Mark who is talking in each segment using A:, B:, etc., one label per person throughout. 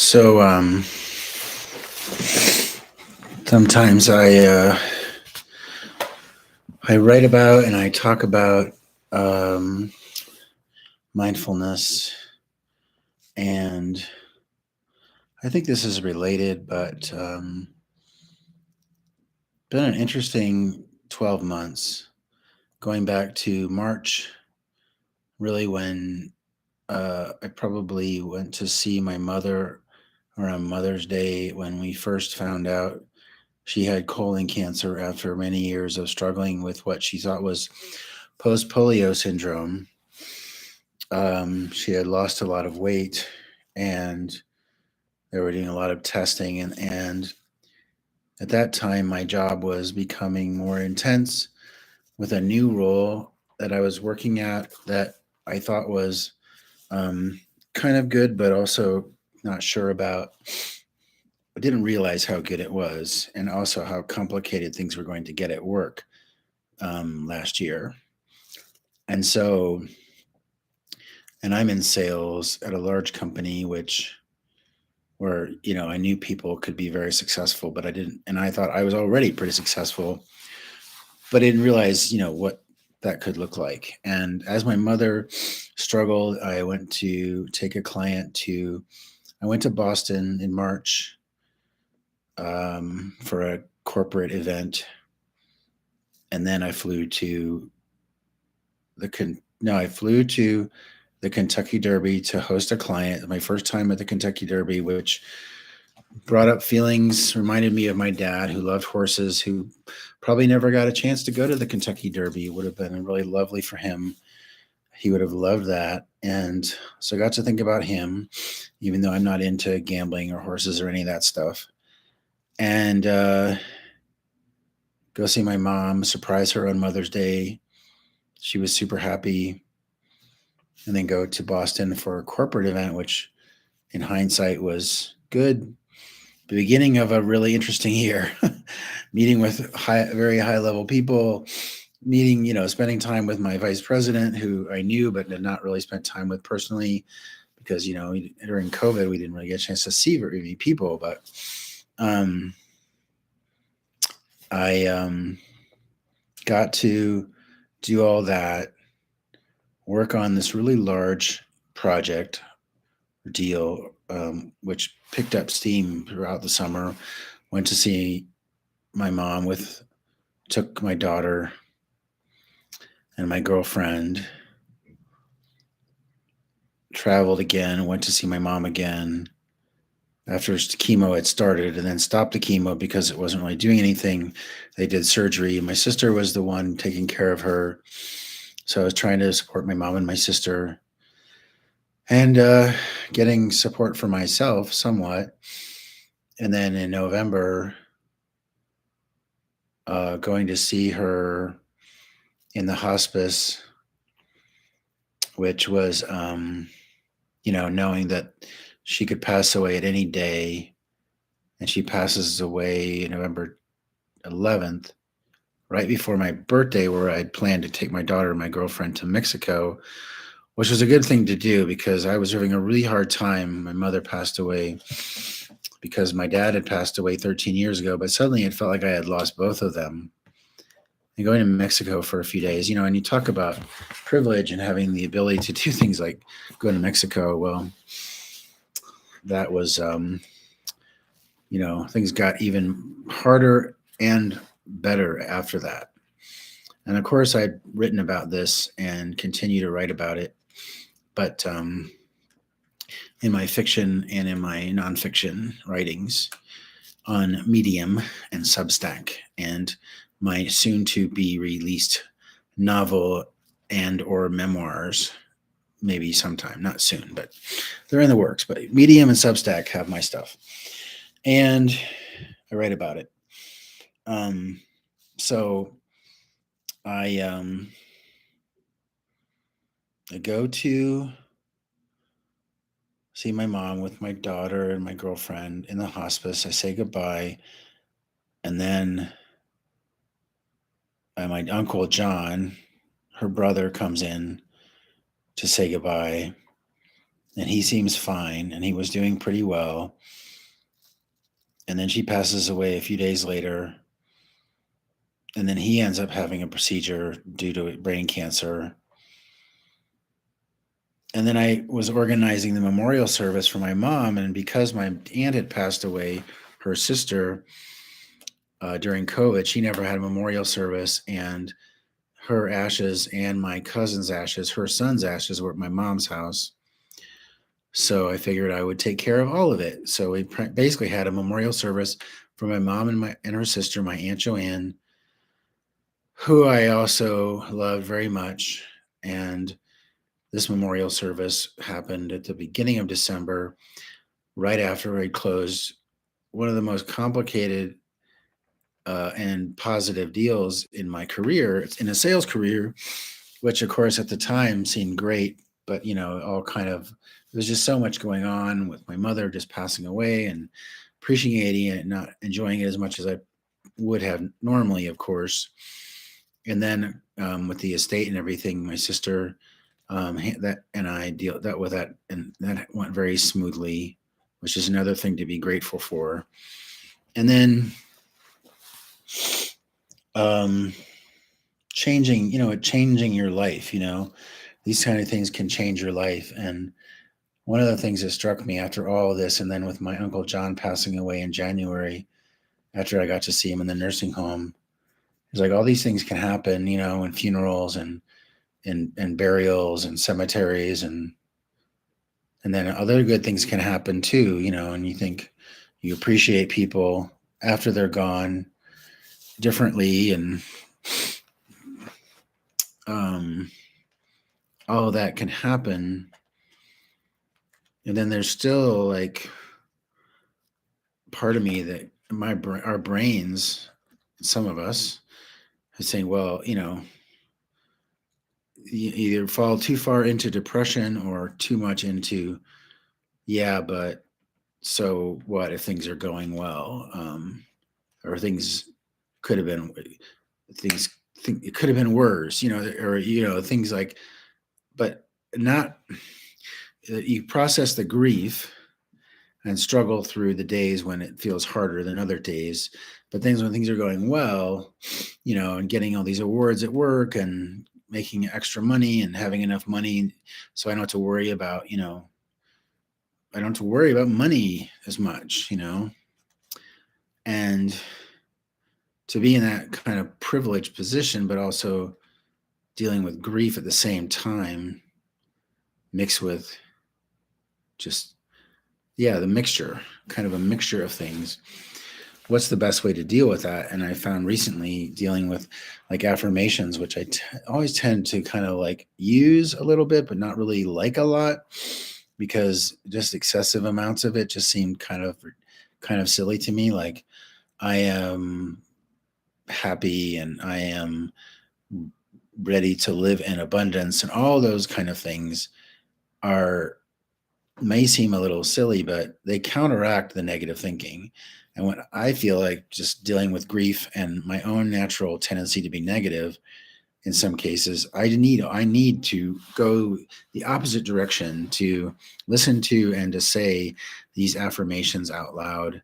A: So sometimes I write about and I talk about um, mindfulness, and I think this is related, but been an interesting 12 months going back to March, really when I probably went to see my mother around Mother's Day when we first found out she had colon cancer after many years of struggling with what she thought was post polio syndrome. She had lost a lot of weight, and they were doing a lot of testing. And at that time, my job was becoming more intense with a new role that I was working at that I thought was um, kind of good, but also not sure about. I didn't realize how good it was, and also how complicated things were going to get at work last year. And so, and I'm in sales at a large company, which where I knew people could be very successful, but I didn't, and I thought I was already pretty successful, but I didn't realize what that could look like. And as my mother struggled, I went to take a client to. I went to Boston in March for a corporate event, and then I flew to I flew to the Kentucky Derby to host a client. My first time at the Kentucky Derby, which brought up feelings, reminded me of my dad who loved horses, who probably never got a chance to go to the Kentucky Derby. It would have been really lovely for him. He would have loved that. And so I got to think about him, even though I'm not into gambling or horses or any of that stuff. And go see my mom, surprise her on Mother's Day. She was super happy. And then go to Boston for a corporate event, which in hindsight was good. The beginning of a really interesting year, meeting with very high level people, spending time with my vice president, who I knew but did not really spend time with personally, because during COVID we didn't really get a chance to see very many people. But I got to do all that, work on this really large project deal, which picked up steam throughout the summer. Went to see my mom took my daughter and my girlfriend, traveled again, went to see my mom again after chemo had started, and then stopped the chemo because it wasn't really doing anything. They did surgery. My sister was the one taking care of her. So I was trying to support my mom and my sister, and getting support for myself somewhat. And then in November, going to see her in the hospice, which was, knowing that she could pass away at any day. And she passes away November 11th, right before my birthday, where I'd planned to take my daughter and my girlfriend to Mexico, which was a good thing to do because I was having a really hard time. My mother passed away because my dad had passed away 13 years ago, but suddenly it felt like I had lost both of them. And going to Mexico for a few days, and you talk about privilege and having the ability to do things like go to Mexico. Well, that was, things got even harder and better after that. And of course, I'd written about this and continue to write about it, but in my fiction and in my nonfiction writings on Medium and Substack, and my soon-to-be released novel and or memoirs, maybe sometime, not soon, but they're in the works. But Medium and Substack have my stuff, and I write about it. So I go to see my mom with my daughter and my girlfriend in the hospice. I say goodbye, and then my uncle John, her brother, comes in to say goodbye. and he seems fine, and he was doing pretty well. And then she passes away a few days later, and then he ends up having a procedure due to brain cancer. And then I was organizing the memorial service for my mom, and because my aunt had passed away, her sister, during COVID, she never had a memorial service, and her ashes and my cousin's ashes, her son's ashes, were at my mom's house. So I figured I would take care of all of it. So we basically had a memorial service for my mom and her sister, my Aunt Joanne, who I also loved very much. And this memorial service happened at the beginning of December, right after I closed one of the most complicated and positive deals in my career, in a sales career, which of course at the time seemed great, but all kind of, there was just so much going on with my mother just passing away and appreciating it, not enjoying it as much as I would have normally, of course. And then with the estate and everything, my sister that and I dealt with that, and that went very smoothly, which is another thing to be grateful for. And then changing your life, these kind of things can change your life. And one of the things that struck me after all of this, and then with my Uncle John passing away in January, after I got to see him in the nursing home, it's like all these things can happen, in funerals and burials and cemeteries, and then other good things can happen too, and you think you appreciate people after they're gone differently, and all of that can happen. And then there's still like part of me that our brains, some of us, are saying, well, you either fall too far into depression or too much into, yeah, but so what if things are going well, or things could have been things it could have been worse, or things like, but not, you process the grief and struggle through the days when it feels harder than other days. But things when things are going well, and getting all these awards at work and making extra money and having enough money, so I don't have to worry about, I don't have to worry about money as much, and to be in that kind of privileged position, but also dealing with grief at the same time, mixed with just, yeah, the mixture, kind of a mixture of things. What's the best way to deal with that? And I found recently dealing with like affirmations, which I always tend to kind of like use a little bit, but not really like a lot, because just excessive amounts of it just seemed kind of silly to me. Like, I am happy and I am ready to live in abundance, and all those kind of things may seem a little silly, but they counteract the negative thinking. And when I feel like just dealing with grief and my own natural tendency to be negative, in some cases, I need to go the opposite direction, to listen to and to say these affirmations out loud.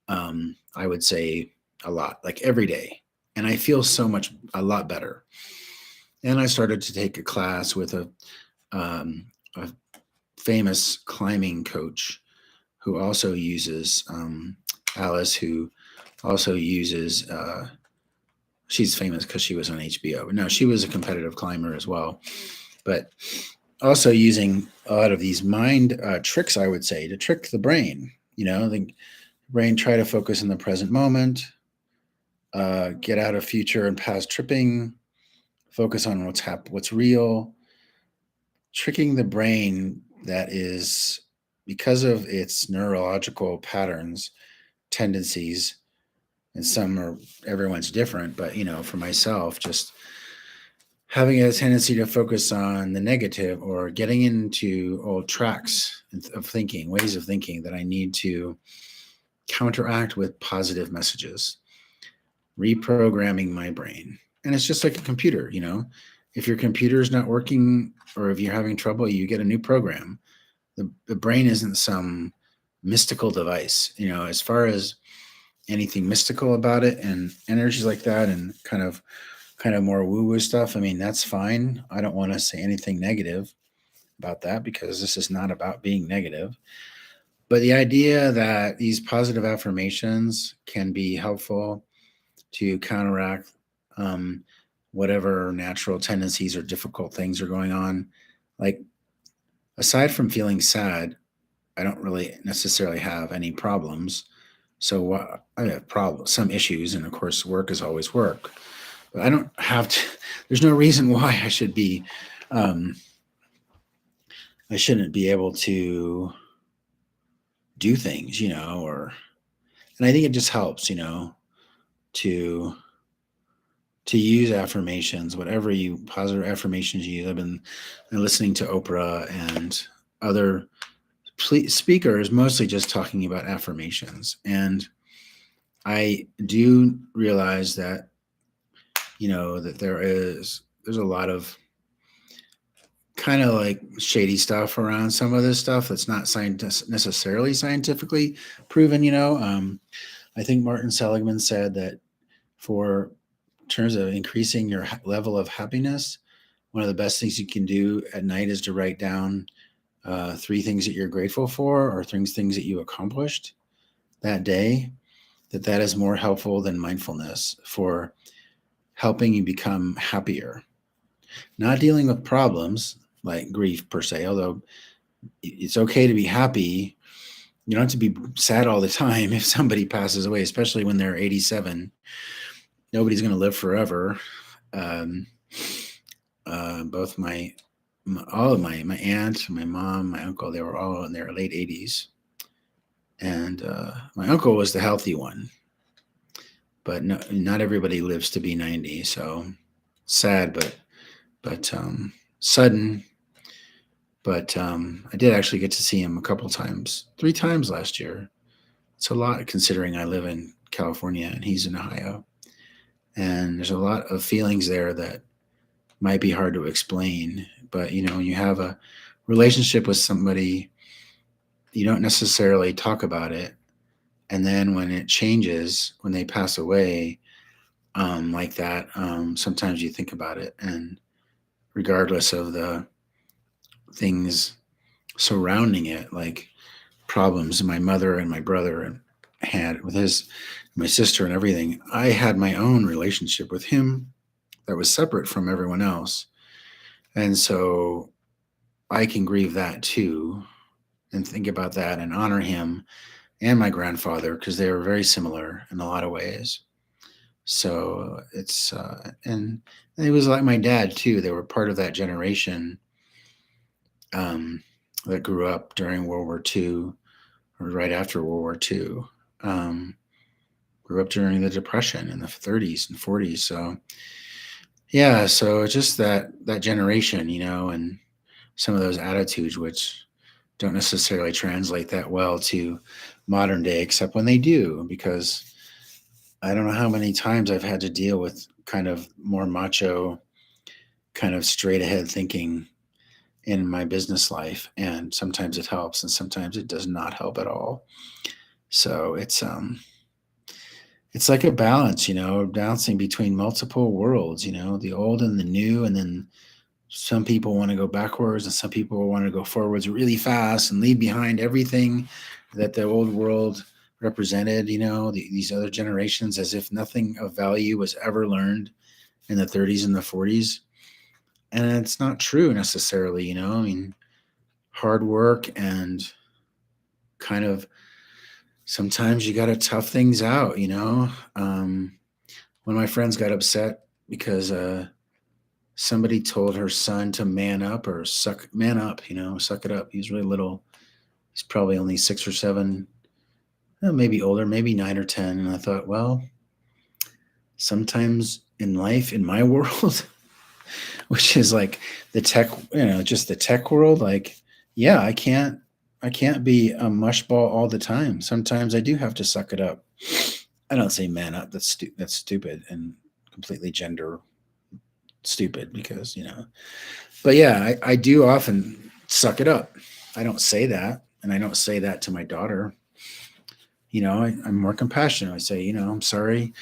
A: I would say a lot, like every day, and I feel a lot better. And I started to take a class with a famous climbing coach who also uses, Alice, who also uses, she's famous because she was on HBO. No, she was a competitive climber as well, but also using a lot of these mind tricks, I would say, to trick the brain. The brain, try to focus in the present moment, get out of future and past tripping, focus on what's real, tricking the brain that is, because of its neurological patterns, tendencies, and everyone's different, but for myself, just having a tendency to focus on the negative, or getting into old tracks of thinking, ways of thinking that I need to counteract with positive messages, reprogramming my brain. And it's just like a computer, if your computer is not working, or if you're having trouble, you get a new program. the brain isn't some mystical device, as far as anything mystical about it and energies like that, and kind of more woo woo stuff. I mean, that's fine. I don't want to say anything negative about that because this is not about being negative. But the idea that these positive affirmations can be helpful to counteract um, whatever natural tendencies or difficult things are going on. Like, aside from feeling sad, I don't really necessarily have any problems. So I have problems, some issues, and of course, work is always work. But I don't have to. There's no reason why um, I shouldn't be able to do things, and I think it just helps, to use affirmations, whatever you positive affirmations you use. I've been listening to Oprah and other speakers, mostly just talking about affirmations, and I do realize that that there's a lot of kind of like shady stuff around some of this stuff that's not necessarily scientifically proven. I think Martin Seligman said that for in terms of increasing your level of happiness, one of the best things you can do at night is to write down three things that you're grateful for, or things that you accomplished that day. That is more helpful than mindfulness for helping you become happier. Not dealing with problems like grief per se, although it's okay to be happy. You don't have to be sad all the time if somebody passes away, especially when they're 87. Nobody's going to live forever. Um, both all of my aunt, my mom, my uncle, they were all in their late 80s. And my uncle was the healthy one. But no, not everybody lives to be 90. So sad, but sudden. But I did actually get to see him a couple times, 3 times last year. It's a lot considering I live in California and he's in Ohio. And there's a lot of feelings there that might be hard to explain. But, when you have a relationship with somebody, you don't necessarily talk about it. And then when it changes, when they pass away, like that, sometimes you think about it. And regardless of the things surrounding it, like problems my mother and my brother had with my sister and everything, I had my own relationship with him that was separate from everyone else. And so I can grieve that too and think about that and honor him and my grandfather because they were very similar in a lot of ways. So and it was like my dad too. They were part of that generation um, that grew up during World War II or right after World War II. Um, Grew up during the Depression in the 30s and 40s. So yeah, so just that generation, and some of those attitudes, which don't necessarily translate that well to modern day, except when they do, because I don't know how many times I've had to deal with kind of more macho, kind of straight ahead thinking in my business life. And sometimes it helps and sometimes it does not help at all. So it's like a balance, balancing between multiple worlds, the old and the new. And then some people want to go backwards and some people want to go forwards really fast and leave behind everything that the old world represented, these other generations, as if nothing of value was ever learned in the 30s and the 40s. And it's not true necessarily, I mean, hard work and kind of sometimes you got to tough things out, one of my friends got upset because somebody told her son to man up or man up, suck it up. He's really little. He's probably only 6 or 7, maybe older, maybe 9 or 10. And I thought, well, sometimes in life, in my world, which is like the tech, just the tech world, like, yeah, I can't be a mushball all the time. Sometimes I do have to suck it up. I don't say man up. That's stupid and completely gender stupid because, but yeah, I do often suck it up I don't say that, and I don't say that to my daughter. I'm more compassionate. I say, I'm sorry,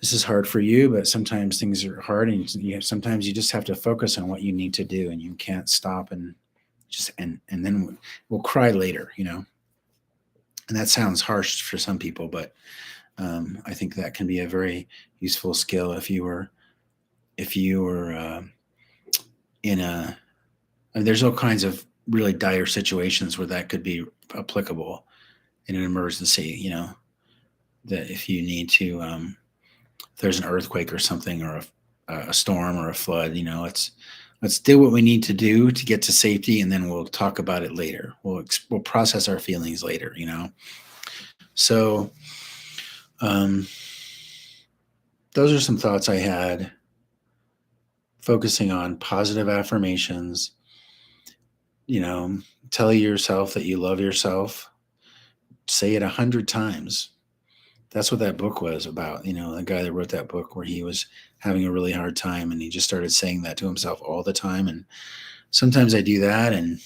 A: this is hard for you, but sometimes things are hard, and sometimes you just have to focus on what you need to do, and you can't stop and then we'll cry later. And that sounds harsh for some people, but I think that can be a very useful skill if you were in a. I mean, there's all kinds of really dire situations where that could be applicable in an emergency. That if you need to, if there's an earthquake or something, or a storm or a flood, let's do what we need to do to get to safety, and then we'll talk about it later. We'll process our feelings later. So um, those are some thoughts I had, focusing on positive affirmations. Tell yourself that you love yourself. Say it 100 times. That's what that book was about. The guy that wrote that book, where he was having a really hard time, and he just started saying that to himself all the time. And sometimes I do that, and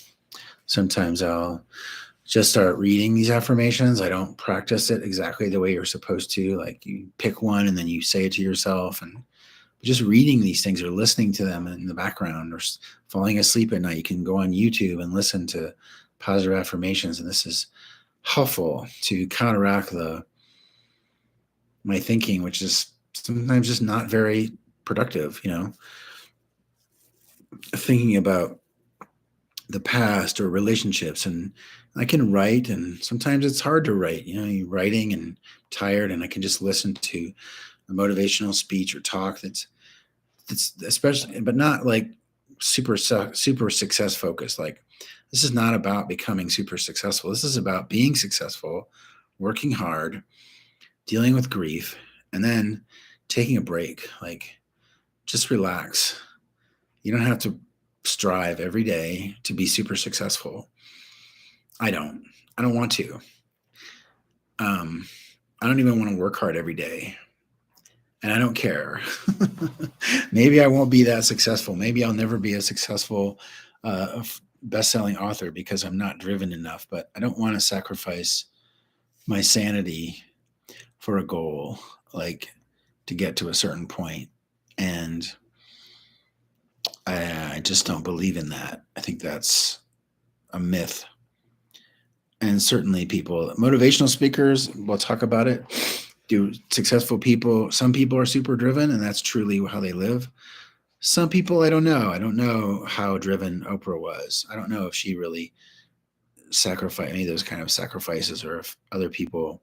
A: sometimes I'll just start reading these affirmations. I don't practice it exactly the way you're supposed to. Like, you pick one and then you say it to yourself, and just reading these things or listening to them in the background, or falling asleep at night, you can go on YouTube and listen to positive affirmations. And this is helpful to counteract my thinking, which is sometimes just not very productive. Thinking about the past or relationships, and I can write, and sometimes it's hard to write. You're writing and tired, and I can just listen to a motivational speech or talk that's especially, but not like super success focused. Like, this is not about becoming super successful. This is about being successful, working hard, dealing with grief, and then taking a break. Like, just relax. You don't have to strive every day to be super successful. I don't want to. I don't even want to work hard every day, and I don't care. Maybe I won't be that successful. Maybe I'll never be a successful best-selling author because I'm not driven enough. But I don't want to sacrifice my sanity for a goal, like to get to a certain point. And I just don't believe in that. I think that's a myth. And certainly motivational speakers, we'll talk about it. Do successful people, some people are super driven, and that's truly how they live. Some people, I don't know. I don't know how driven Oprah was. I don't know if she really sacrificed any of those kind of sacrifices, or if other people,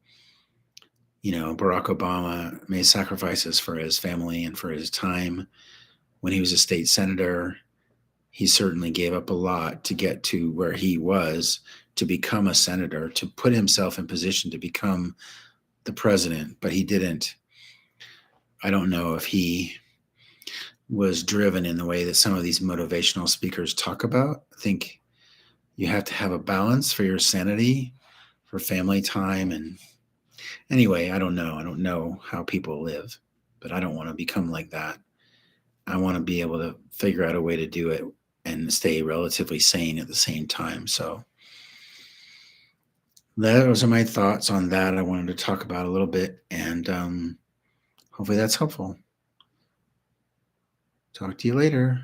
A: Barack Obama made sacrifices for his family and for his time when he was a state senator. He certainly gave up a lot to get to where he was, to become a senator, to put himself in position to become the president, but he didn't. I don't know if he was driven in the way that some of these motivational speakers talk about. I think you have to have a balance for your sanity, for family time. And anyway, I don't know. I don't know how people live, but I don't want to become like that. I want to be able to figure out a way to do it and stay relatively sane at the same time. So those are my thoughts on that. I wanted to talk about a little bit, and hopefully that's helpful. Talk to you later.